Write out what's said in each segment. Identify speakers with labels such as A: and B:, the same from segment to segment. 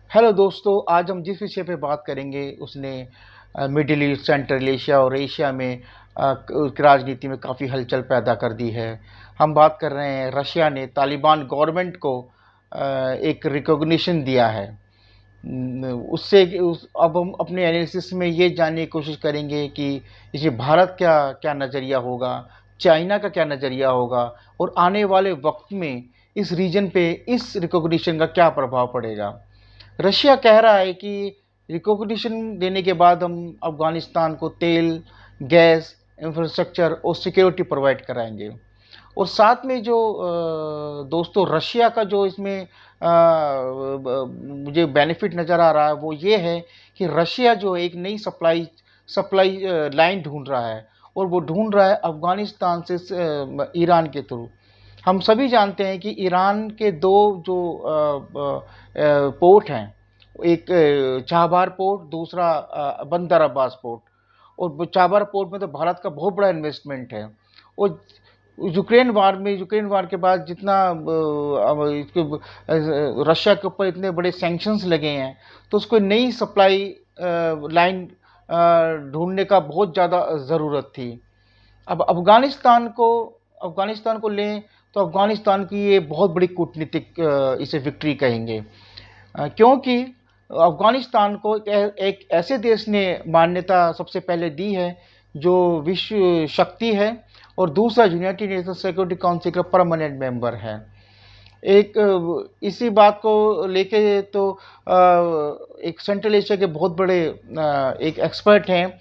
A: Hello दोस्तों, आज हम जिस विषय पे बात करेंगे उसने मिडिल ईस्ट, सेंट्रल एशिया और एशिया में राजनीति में काफ़ी हलचल पैदा कर दी है। हम बात कर रहे हैं, रशिया ने तालिबान गवर्नमेंट को एक रिकॉग्निशन दिया है। अब हम अपने एनालिसिस में ये जानने की कोशिश करेंगे कि इसे भारत क्या क्या नज़रिया होगा, चाइना का क्या नज़रिया होगा और आने वाले वक्त में इस रीजन पे इस रिकॉग्निशन का क्या प्रभाव पड़ेगा। रशिया कह रहा है कि रिकॉग्निशन देने के बाद हम अफगानिस्तान को तेल, गैस, इंफ्रास्ट्रक्चर और सिक्योरिटी प्रोवाइड कराएंगे। और साथ में जो दोस्तों रशिया का जो इसमें मुझे बेनिफिट नज़र आ रहा है वो ये है कि रशिया जो एक नई सप्लाई सप्लाई लाइन ढूंढ रहा है और वो ढूंढ रहा है अफगानिस्तान से ईरान के थ्रू। हम सभी जानते हैं कि ईरान के दो जो पोर्ट हैं, एक चाबहार पोर्ट, दूसरा बंदर अब्बास पोर्ट। और चाबहार पोर्ट में तो भारत का बहुत बड़ा इन्वेस्टमेंट है। और यूक्रेन वार के बाद जितना रशिया के ऊपर इतने बड़े सैंक्शंस लगे हैं, तो उसको नई सप्लाई लाइन ढूंढने का बहुत ज़्यादा ज़रूरत थी। अब अफगानिस्तान को लें तो अफगानिस्तान की ये बहुत बड़ी कूटनीतिक इसे विक्ट्री कहेंगे, क्योंकि अफगानिस्तान को एक ऐसे देश ने मान्यता सबसे पहले दी है जो विश्व शक्ति है और दूसरा यूनाइटेड नेशन सिक्योरिटी काउंसिल का परमानेंट मेंबर है। एक इसी बात को लेके तो एक सेंट्रल एशिया के बहुत बड़े एक एक्सपर्ट हैं,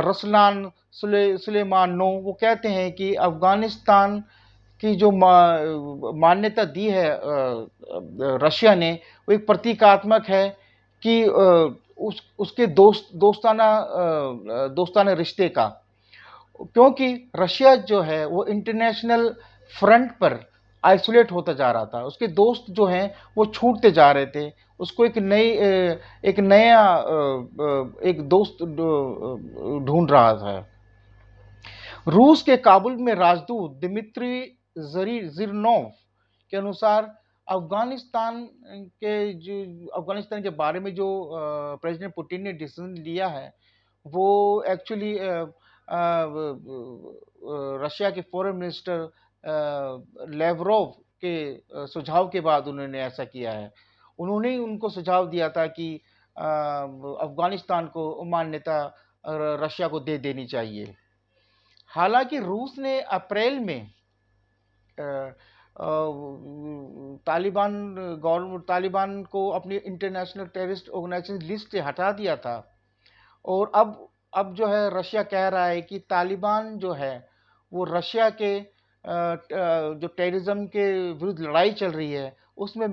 A: रसलान सुलेमानो, वो कहते हैं कि अफगानिस्तान की जो मान्यता दी है रशिया ने, वो एक प्रतीकात्मक है कि उसके दोस्ताना रिश्ते का। क्योंकि रशिया जो है वो इंटरनेशनल फ्रंट पर आइसोलेट होता जा रहा था, उसके दोस्त जो हैं वो छूटते जा रहे थे। उसको एक नया एक दोस्त ढूंढ रहा था। रूस के काबुल में राजदूत दिमित्री जिरनोव के अनुसार अफगानिस्तान के बारे में जो प्रेसिडेंट पुतिन ने डिसीजन लिया है, वो एक्चुअली रशिया के फॉरेन मिनिस्टर लेवरोव के सुझाव के बाद उन्होंने ऐसा किया है। उन्होंने ही उनको सुझाव दिया था कि अफगानिस्तान को मान्यता रशिया को दे देनी चाहिए। हालांकि रूस ने अप्रैल में तालिबान को अपनी इंटरनेशनल टेररिस्ट ऑर्गेनाइजेशन लिस्ट से हटा दिया था। और अब जो है रशिया कह रहा है कि तालिबान जो है वो रशिया के जो टेररिज्म के विरुद्ध लड़ाई चल रही है उसमें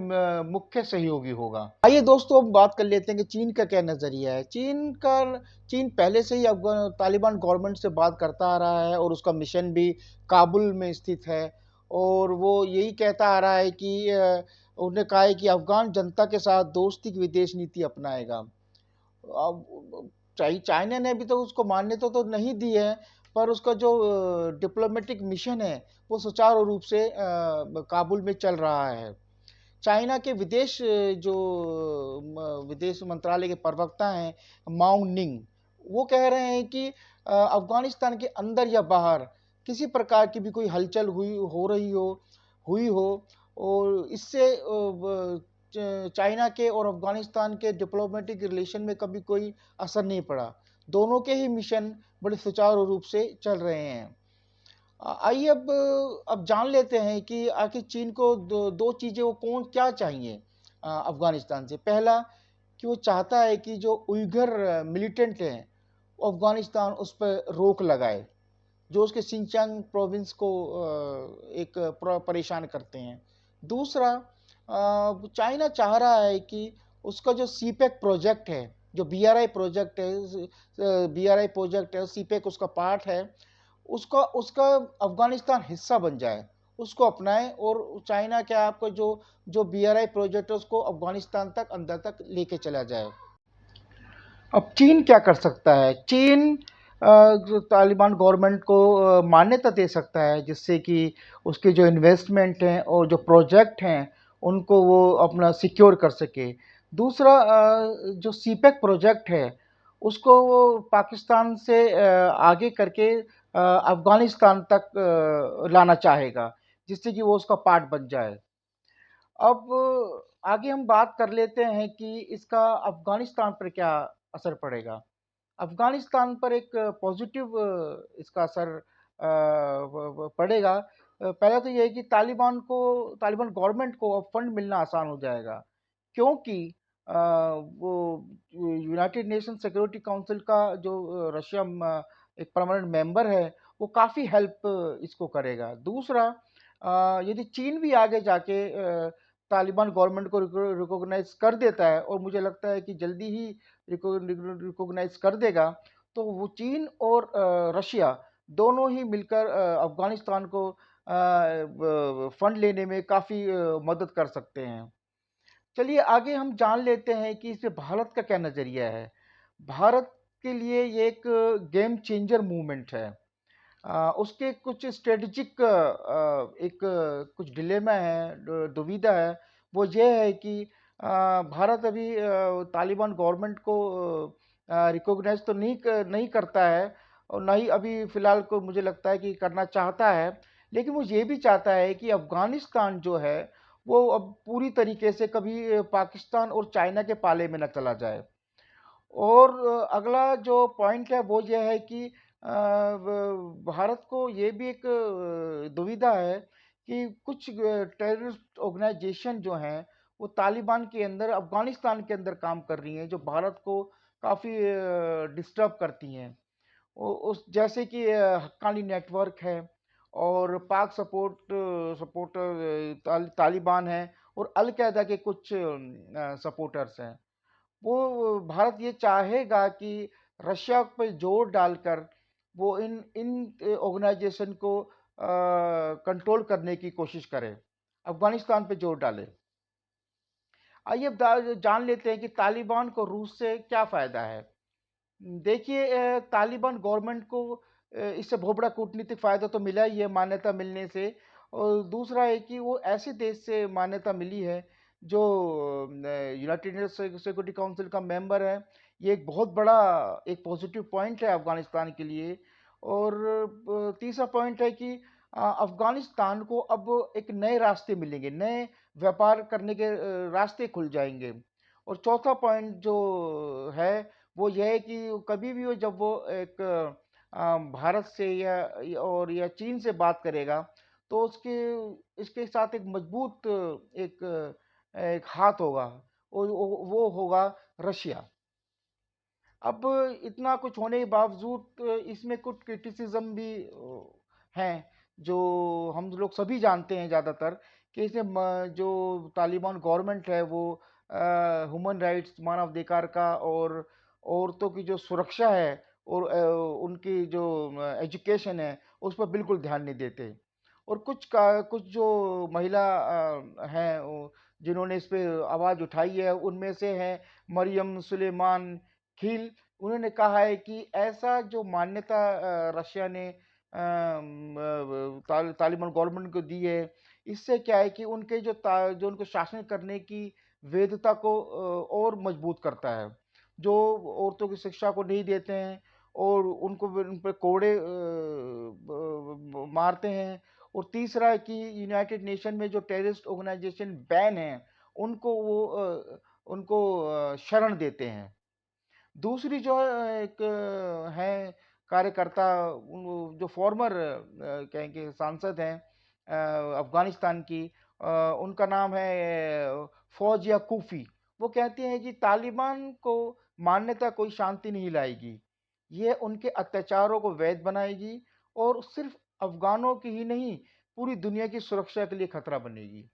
A: मुख्य सहयोगी होगा। आइए दोस्तों, अब बात कर लेते हैं कि चीन का क्या नज़रिया है। चीन पहले से ही तालिबान गवर्नमेंट से बात करता आ रहा है और उसका मिशन भी काबुल में स्थित है। और वो यही कहता आ रहा है कि उन्होंने कहा है कि अफगान जनता के साथ दोस्ती की विदेश नीति अपनाएगा। अब चाइना ने अभी तक उसको मान्यता तो नहीं दी है, पर उसका जो डिप्लोमेटिक मिशन है वो सुचारू रूप से काबुल में चल रहा है। चाइना के विदेश मंत्रालय के प्रवक्ता हैं माओ निंग, वो कह रहे हैं कि अफगानिस्तान के अंदर या बाहर किसी प्रकार की भी कोई हलचल हुई हो और इससे चाइना के और अफगानिस्तान के डिप्लोमेटिक रिलेशन में कभी कोई असर नहीं पड़ा। दोनों के ही मिशन बड़े सुचारू रूप से चल रहे हैं। आइए अब जान लेते हैं कि आखिर चीन को दो चीज़ें वो क्या चाहिए अफगानिस्तान से। पहला, कि वो चाहता है कि जो उइगर मिलिटेंट हैं अफगानिस्तान उस पर रोक लगाए, जो उसके सिंचांग प्रोविंस को एक परेशान करते हैं। दूसरा, चाइना चाह रहा है कि उसका जो सीपेक प्रोजेक्ट है, जो बीआरआई प्रोजेक्ट है, सीपेक उसका पार्ट है, उसका उसका अफगानिस्तान हिस्सा बन जाए, उसको अपनाए और चाइना क्या आपका जो बीआरआई प्रोजेक्ट है उसको अफगानिस्तान तक अंदर तक लेके चला जाए। अब चीन क्या कर सकता है? चीन तालिबान गवर्नमेंट को मान्यता दे सकता है, जिससे कि उसके जो इन्वेस्टमेंट हैं और जो प्रोजेक्ट हैं उनको वो अपना सिक्योर कर सके। दूसरा जो सीपेक प्रोजेक्ट है उसको वो पाकिस्तान से आगे करके अफ़गानिस्तान तक लाना चाहेगा, जिससे कि वो उसका पार्ट बन जाए। अब आगे हम बात कर लेते हैं कि इसका अफ़गानिस्तान पर क्या असर पड़ेगा। अफ़गानिस्तान पर एक पॉज़िटिव इसका असर पड़ेगा। पहला तो ये है कि तालिबान गवर्नमेंट को अब फंड मिलना आसान हो जाएगा, क्योंकि वो यूनाइटेड नेशन सिक्योरिटी काउंसिल का जो रशिया एक परमानेंट मेंबर है, वो काफ़ी हेल्प इसको करेगा। दूसरा, यदि चीन भी आगे जाके तालिबान गवर्नमेंट को रिकॉग्नाइज कर देता है, और मुझे लगता है कि जल्दी ही रिकॉग्नाइज कर देगा, तो वो चीन और रशिया दोनों ही मिलकर अफगानिस्तान को फंड लेने में काफ़ी मदद कर सकते हैं। चलिए आगे हम जान लेते हैं कि इसमें भारत का क्या नज़रिया है। भारत के लिए ये एक गेम चेंजर मूवमेंट है। उसके कुछ स्ट्रेटेजिक एक कुछ डिलेमा है, दुविधा है। वो ये है कि भारत अभी तालिबान गवर्नमेंट को रिकॉग्नाइज तो नहीं करता है, और ना ही अभी फ़िलहाल को मुझे लगता है कि करना चाहता है। लेकिन वो ये भी चाहता है कि अफ़गानिस्तान जो है, वो अब पूरी तरीके से कभी पाकिस्तान और चाइना के पाले में ना चला जाए। और अगला जो पॉइंट है वो ये है कि भारत को ये भी एक दुविधा है कि कुछ टेररिस्ट ऑर्गेनाइजेशन जो हैं, वो तालिबान के अंदर अफगानिस्तान के अंदर काम कर रही हैं, जो भारत को काफ़ी डिस्टर्ब करती हैं। उस जैसे कि हक्कानी नेटवर्क है, और पाक सपोर्टर तालिबान है, और अल कायदा के कुछ सपोर्टर्स हैं। वो भारत ये चाहेगा कि रशिया पे जोर डालकर वो इन इन ऑर्गेनाइजेशन को कंट्रोल करने की कोशिश करे, अफगानिस्तान पे जोर डाले। आइए अब जान लेते हैं कि तालिबान को रूस से क्या फ़ायदा है। देखिए, तालिबान गवर्नमेंट को इससे बहुत बड़ा कूटनीतिक फ़ायदा तो मिला ही है मान्यता मिलने से, और दूसरा है कि वो ऐसे देश से मान्यता मिली है जो यूनाइटेड नेशन सिक्योरिटी काउंसिल का मेंबर है। ये एक बहुत बड़ा एक पॉजिटिव पॉइंट है अफ़गानिस्तान के लिए। और तीसरा पॉइंट है कि अफ़गानिस्तान को अब एक नए रास्ते मिलेंगे, नए व्यापार करने के रास्ते खुल जाएँगे। और चौथा पॉइंट जो है वो ये है कि कभी भी वो जब वो एक भारत से या चीन से बात करेगा, तो उसके इसके साथ एक मजबूत एक एक हाथ होगा, वो होगा रशिया। अब इतना कुछ होने के बावजूद इसमें कुछ क्रिटिसिज्म भी हैं, जो हम लोग सभी जानते हैं ज़्यादातर, कि इसमें जो तालिबान गवर्नमेंट है वो ह्यूमन राइट्स, मानवाधिकार का, और औरतों की जो सुरक्षा है, और उनकी जो एजुकेशन है, उस पर बिल्कुल ध्यान नहीं देते। और कुछ जो महिला हैं, जिन्होंने इस पे आवाज़ उठाई है, उनमें से हैं मरियम सुलेमान खील। उन्होंने कहा है कि ऐसा जो मान्यता रशिया ने तालिबान गवर्नमेंट को दी है, इससे क्या है कि उनके जो उनको शासन करने की वेधता को और मजबूत करता है। जो औरतों की शिक्षा को नहीं देते हैं, और उन पे कोड़े मारते हैं। और तीसरा है कि यूनाइटेड नेशन में जो टेररिस्ट ऑर्गेनाइजेशन बैन है, उनको शरण देते हैं। दूसरी जो एक हैं कार्यकर्ता, जो फॉर्मर कहेंगे सांसद हैं अफगानिस्तान की, उनका नाम है फौजिया कूफी। वो कहते हैं कि तालिबान को मान्यता कोई शांति नहीं लाएगी, ये उनके अत्याचारों को वैध बनाएगी, और सिर्फ अफगानों की ही नहीं, पूरी दुनिया की सुरक्षा के लिए खतरा बनेगी।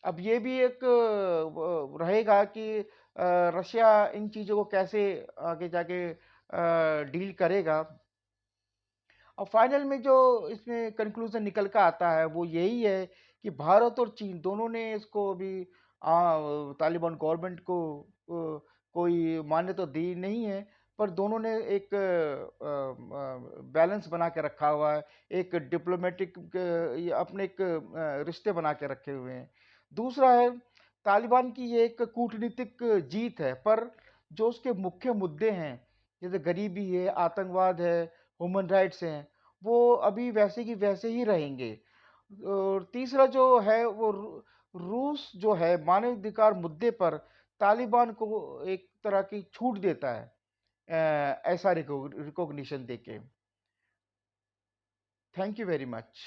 A: अब ये भी एक रहेगा कि रशिया इन चीज़ों को कैसे आगे जाके डील करेगा। और फाइनल में जो इसमें कंक्लूजन निकल कर आता है वो यही है कि भारत और चीन दोनों ने इसको अभी तालिबान गवर्नमेंट को कोई मान्यता तो दी नहीं है, पर दोनों ने एक बैलेंस बना के रखा हुआ है, एक डिप्लोमेटिक अपने एक रिश्ते बना के रखे हुए हैं। दूसरा है, तालिबान की ये एक कूटनीतिक जीत है, पर जो उसके मुख्य मुद्दे हैं, जैसे गरीबी है, आतंकवाद है, ह्यूमन राइट्स हैं, वो अभी वैसे की वैसे ही रहेंगे। और तीसरा जो है वो रूस जो है मानवाधिकार मुद्दे पर तालिबान को एक तरह की छूट देता है, ऐसा रिकॉग्निशन देके। Thank you very much.